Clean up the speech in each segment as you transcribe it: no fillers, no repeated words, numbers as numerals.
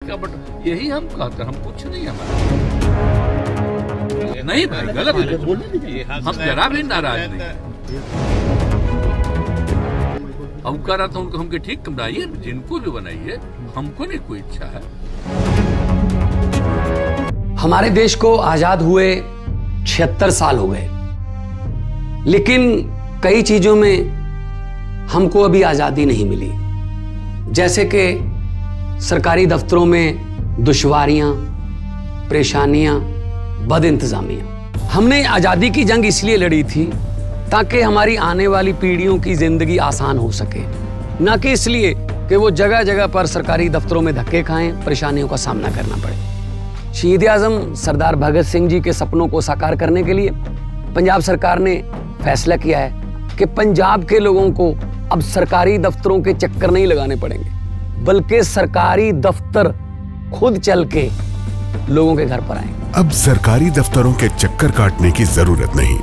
का बट यही हम कहते हैं, हम कुछ नहीं हमारा नहीं भाई, गलत है, हम जरा भी नाराज नहीं। अब कह रहा था उनको हमके ठीक बनाइए, जिनको भी बनाइए, हमको नहीं कोई इच्छा है। हमारे देश को आजाद हुए 76 साल हो गए, लेकिन कई चीजों में हमको अभी आजादी नहीं मिली। जैसे कि सरकारी दफ्तरों में दुश्वारियां, परेशानियां, बदइंतजामियां। हमने आजादी की जंग इसलिए लड़ी थी ताकि हमारी आने वाली पीढ़ियों की जिंदगी आसान हो सके, ना कि इसलिए कि वो जगह जगह पर सरकारी दफ्तरों में धक्के खाएं, परेशानियों का सामना करना पड़े। शहीद आजम सरदार भगत सिंह जी के सपनों को साकार करने के लिए पंजाब सरकार ने फैसला किया है कि पंजाब के लोगों को अब सरकारी दफ्तरों के चक्कर नहीं लगाने पड़ेंगे, बल्कि सरकारी दफ्तर खुद चल के लोगों के घर पर आएंगे। अब सरकारी दफ्तरों के चक्कर काटने की जरूरत नहीं,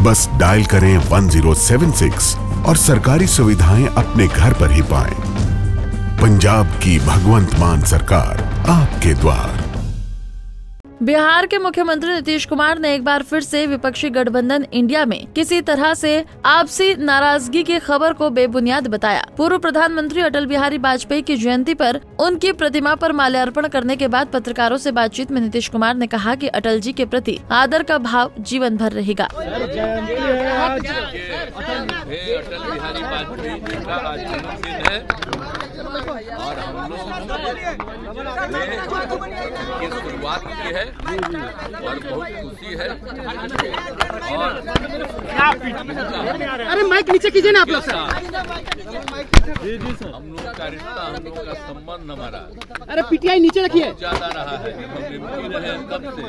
बस डायल करें 1076 और सरकारी सुविधाएं अपने घर पर ही पाएं। पंजाब की भगवंत मान सरकार आपके द्वार। बिहार के मुख्यमंत्री नीतीश कुमार ने एक बार फिर से विपक्षी गठबंधन इंडिया में किसी तरह से आपसी नाराजगी की खबर को बेबुनियाद बताया। पूर्व प्रधानमंत्री अटल बिहारी वाजपेयी की जयंती पर उनकी प्रतिमा पर माल्यार्पण करने के बाद पत्रकारों से बातचीत में नीतीश कुमार ने कहा कि अटल जी के प्रति आदर का भाव जीवन भर रहेगा। अटल बिहारी वाजपेयी जी का आज जन्मदिन है और हम लोग की शुरुआत की है और बहुत खुशी है। और अरे माइक नीचे कीजिए ना आप लोग। हम लोग का रिश्ता, हम लोग का संबंध हमारा, अरे पीटीआई नीचे रखिए, ज्यादा रहा है। हम एमपी रहे तब से।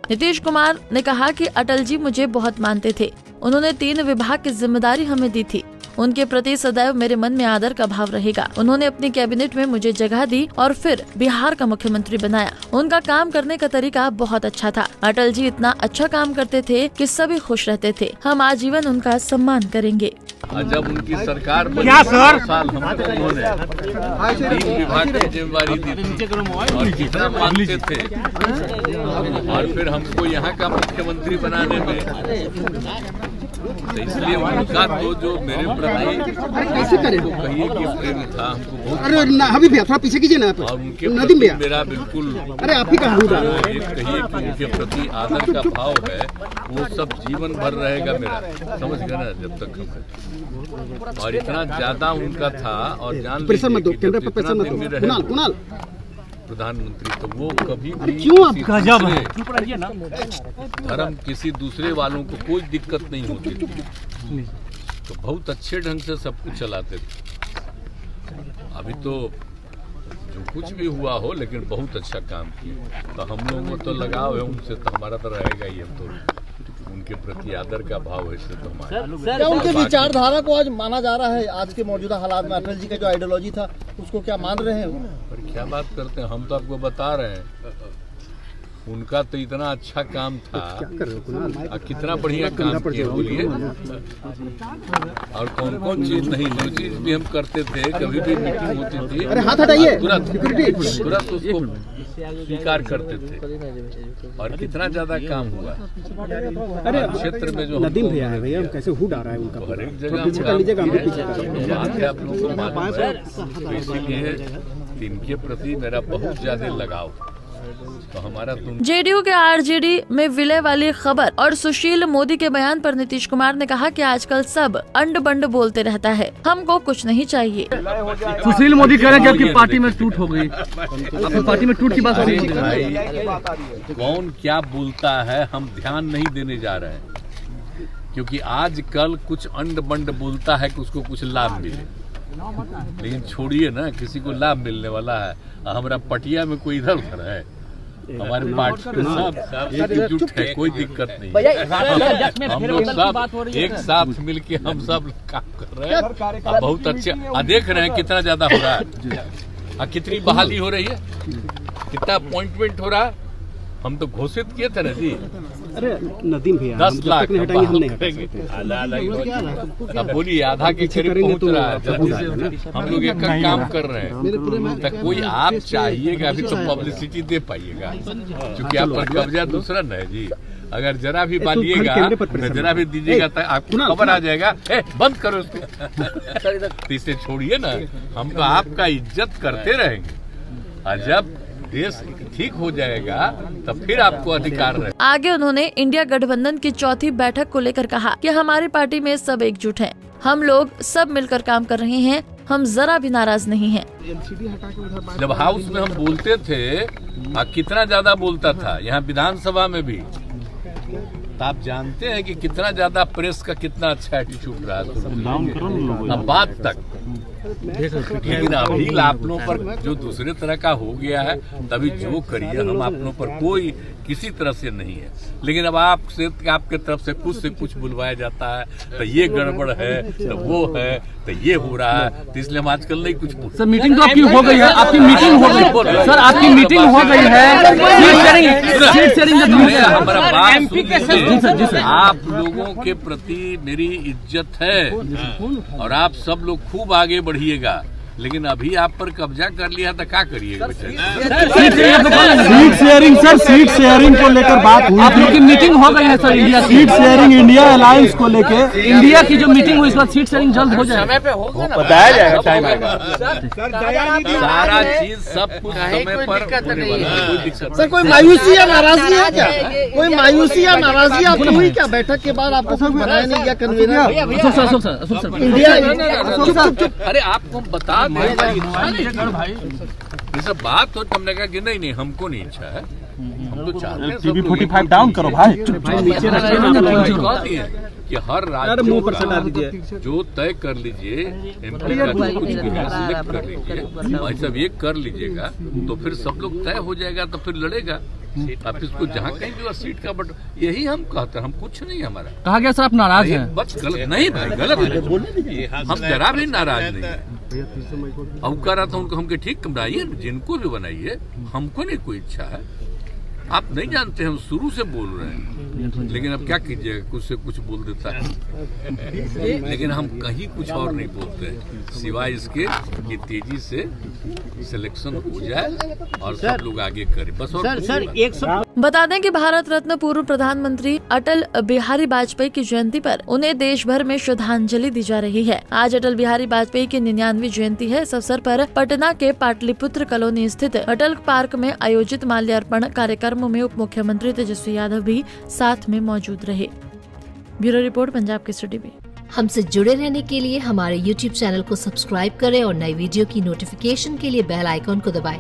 नीतीश कुमार ने कहा कि अटल जी मुझे बहुत मानते थे, उन्होंने 3 विभाग की जिम्मेदारी हमें दी थी, उनके प्रति सदैव मेरे मन में आदर का भाव रहेगा। उन्होंने अपनी कैबिनेट में मुझे जगह दी और फिर बिहार का मुख्यमंत्री बनाया। उनका काम करने का तरीका बहुत अच्छा था। अटल जी इतना अच्छा काम करते थे कि सभी खुश रहते थे। हम आजीवन उनका सम्मान करेंगे। जब उनकी सरकार बनी 4 साल हमको उन्होंने 3 विभाग की जिम्मेदारी दी थी और कितना मानते थे, और फिर हमको यहाँ का मुख्यमंत्री बनाने में, तो इसलिए उनका तो जो मेरे प्रति कैसे करें तो कहिए कि प्रेम था, हमको बहुत। अरे हबीब भैया थोड़ा पीछे कीजिए ना आप। और उनके नदीम प्रति भैया मेरा बिल्कुल, अरे आप ही का कहिए कि उनके प्रति आदर का भाव है, वो सब जीवन भर रहेगा मेरा, समझ गए ना, जब तक हम। और इतना ज्यादा उनका था, और जान लीजिए कि जब इतना दिन में रहे प्रधानमंत्री, तो वो कभी भी धर्म किसी दूसरे वालों को कोई दिक्कत नहीं होती थी, तो बहुत अच्छे ढंग से सब कुछ चलाते थे। अभी तो जो कुछ भी हुआ हो, लेकिन बहुत अच्छा काम किया, तो हम लोगों को तो लगाव है उनसे, तो हमारा तो रहेगा ही। हम तो उनके प्रति आदर का भाव है, इससे तो हमारा। क्या उनके विचारधारा को आज माना जा रहा है? आज के मौजूदा हालात में अटल जी का जो आइडियोलॉजी था उसको क्या मान रहे हैं? पर क्या बात करते हैं, हम तो आपको बता रहे हैं, उनका तो इतना अच्छा काम था, कितना बढ़िया काम किया बोलिए। और कौन कौन चीज नहीं, जो चीज भी हम करते थे, कभी भी मीटिंग होती थी, अरे हाथ हटाइए, तुरंत उसको स्वीकार करते थे, और कितना ज्यादा काम हुआ। अरे क्षेत्र में जो नदीम भैया है, भैया कैसे हुड आ रहा है उनका, हर एक जगह आप लोगों को मालूम है, इसीलिए इनके प्रति मेरा बहुत ज्यादा लगाव। तो हमारा जेडीयू के आरजेडी में विलय वाली खबर और सुशील मोदी के बयान पर नीतीश कुमार ने कहा कि आजकल सब अंड बंड बोलते रहता है, हमको कुछ नहीं चाहिए। सुशील मोदी कह रहे हैं कि आपकी पार्टी में टूट हो गई, आपकी पार्टी में टूट की बात हो रही है। कौन क्या बोलता है हम ध्यान नहीं देने जा रहे हैं, क्योंकि आजकल कुछ अंड बंड बोलता है कि उसको कुछ लाभ मिले, लेकिन छोड़िए ना, किसी को लाभ मिलने वाला है। हमारा पटिया में कोई इधर उधर है, हमारे पार्टी में सब एकजुट है, कोई दिक्कत नहीं। हम लोग सब एक साथ मिलके हम सब काम कर रहे हैं, बहुत अच्छे। देख रहे हैं कितना ज्यादा हो रहा है, कितनी बहाली हो रही है, कितना अपॉइंटमेंट हो रहा है। हम तो घोषित किए थे ना जी, अरे नदीम भैया 10 लाख नहीं हटाएंगे, हम नहीं हटा सकते। अब बोलिए आधा के करीब पहुंच रहा है, जल्दी से हम लोग एक काम कर रहे हैं। तो कोई आप चाहिएगा अभी तो पब्लिसिटी दे पाइएगा, क्योंकि आप पर कब्जा दूसरा न है जी। अगर जरा भी बालिएगा, जरा भी दीजिएगा तो आपको खबर आ जाएगा, बंद करो इसको। तो इसे छोड़िए ना, हम तो आपका इज्जत करते रहेंगे, और जब देश ठीक हो जाएगा तब फिर आपको अधिकार रहे। आगे उन्होंने इंडिया गठबंधन की चौथी बैठक को लेकर कहा कि हमारी पार्टी में सब एकजुट हैं, हम लोग सब मिलकर काम कर रहे हैं, हम जरा भी नाराज नहीं हैं। जब हाउस में हम बोलते थे, कितना ज्यादा बोलता था, यहाँ विधानसभा में भी, तो आप जानते हैं कि कितना ज्यादा प्रेस का कितना अच्छा एटीट्यूड रहा है अब बात तक। लेकिन अभी आप लोगों पर जो दूसरे तरह का हो गया है, तभी जो करिए, हम आप लोगों पर कोई किसी तरह से नहीं है। लेकिन अब आपसे आपके तरफ से कुछ बुलवाया जाता है, तो ये गड़बड़ है, तो वो है, तो ये हो रहा है, तो इसलिए हम आजकल नहीं कुछ पूछते। सर मीटिंग तो आपकी हो गई है, आपकी मीटिंग हो गई सर, आपकी मीटिंग हो गई है। हमारा बात सुनिए, आप लोगों के प्रति मेरी इज्जत है और आप सब लोग खूब आगे बढ़िएगा, लेकिन अभी आप पर कब्जा कर लिया तो क्या करिएगा? Seat sharing sir, seat sharing को लेकर बात हुई, आप लोग की मीटिंग हो गई है sir, India seat sharing India alliance को लेके इंडिया की जो मीटिंग हुई, इस बार सीट शेयरिंग जल्द हो जाए, बताया जाएगा, टाइम आएगा, सारा चीज सब कुछ समय पर होने वाला है, कोई दिक्कत सर कोई मायूसी या नाराजगी है क्या? कोई मायूसी या नाराजगी आपको हुई क्या बैठक के बाद? आपको कुछ बनाया नहीं गया कन्वीनर इंडिया? अरे आपको हम बता दें, ये सब बात हो, तुमने कहा कि नहीं हमको नहीं इच्छा है, हम तो चाहते हैं टीवी 45 डाउन करो भाई, नीचे कि हर राज्य जो तय कर लीजिए, एमपी का जो कुछ भी है सिलेक्ट कर लीजिए, भाई सब ये कर लीजिएगा, तो फिर सब लोग तय हो जाएगा, तो फिर लड़ेगा। आप इसको जहाँ कहीं भी सीट का बट यही हम कहते हैं, हम कुछ नहीं हमारा कहा गया सर आप नाराज हैं, बस गलत नहीं भाई, गलत है, हम जरा भी नाराज नहीं है। अब कह रहा था उनको, हमके ठीक बनाइए, जिनको भी बनाइए, हमको नहीं कोई इच्छा है। आप नहीं जानते, हम शुरू से बोल रहे हैं, लेकिन अब क्या कीजिएगा, कुछ से कुछ बोल देता है, लेकिन हम कहीं कुछ और नहीं बोलते हैं, सिवाय इसके कि तेजी से सिलेक्शन हो जाए और सब लोग आगे करें, बस। और बता दें कि भारत रत्न पूर्व प्रधानमंत्री अटल बिहारी वाजपेयी की जयंती पर उन्हें देश भर में श्रद्धांजलि दी जा रही है। आज अटल बिहारी वाजपेयी की 99वीं जयंती है। इस अवसर पर पटना के पाटलिपुत्र कॉलोनी स्थित अटल पार्क में आयोजित माल्यार्पण कार्यक्रमों में उप मुख्यमंत्री तेजस्वी यादव भी साथ में मौजूद रहे। Bureau report, Punjab Kesari TV. हमसे जुड़े रहने के लिए हमारे YouTube चैनल को सब्सक्राइब करें और नई वीडियो की नोटिफिकेशन के लिए बेल आइकॉन को दबाएं।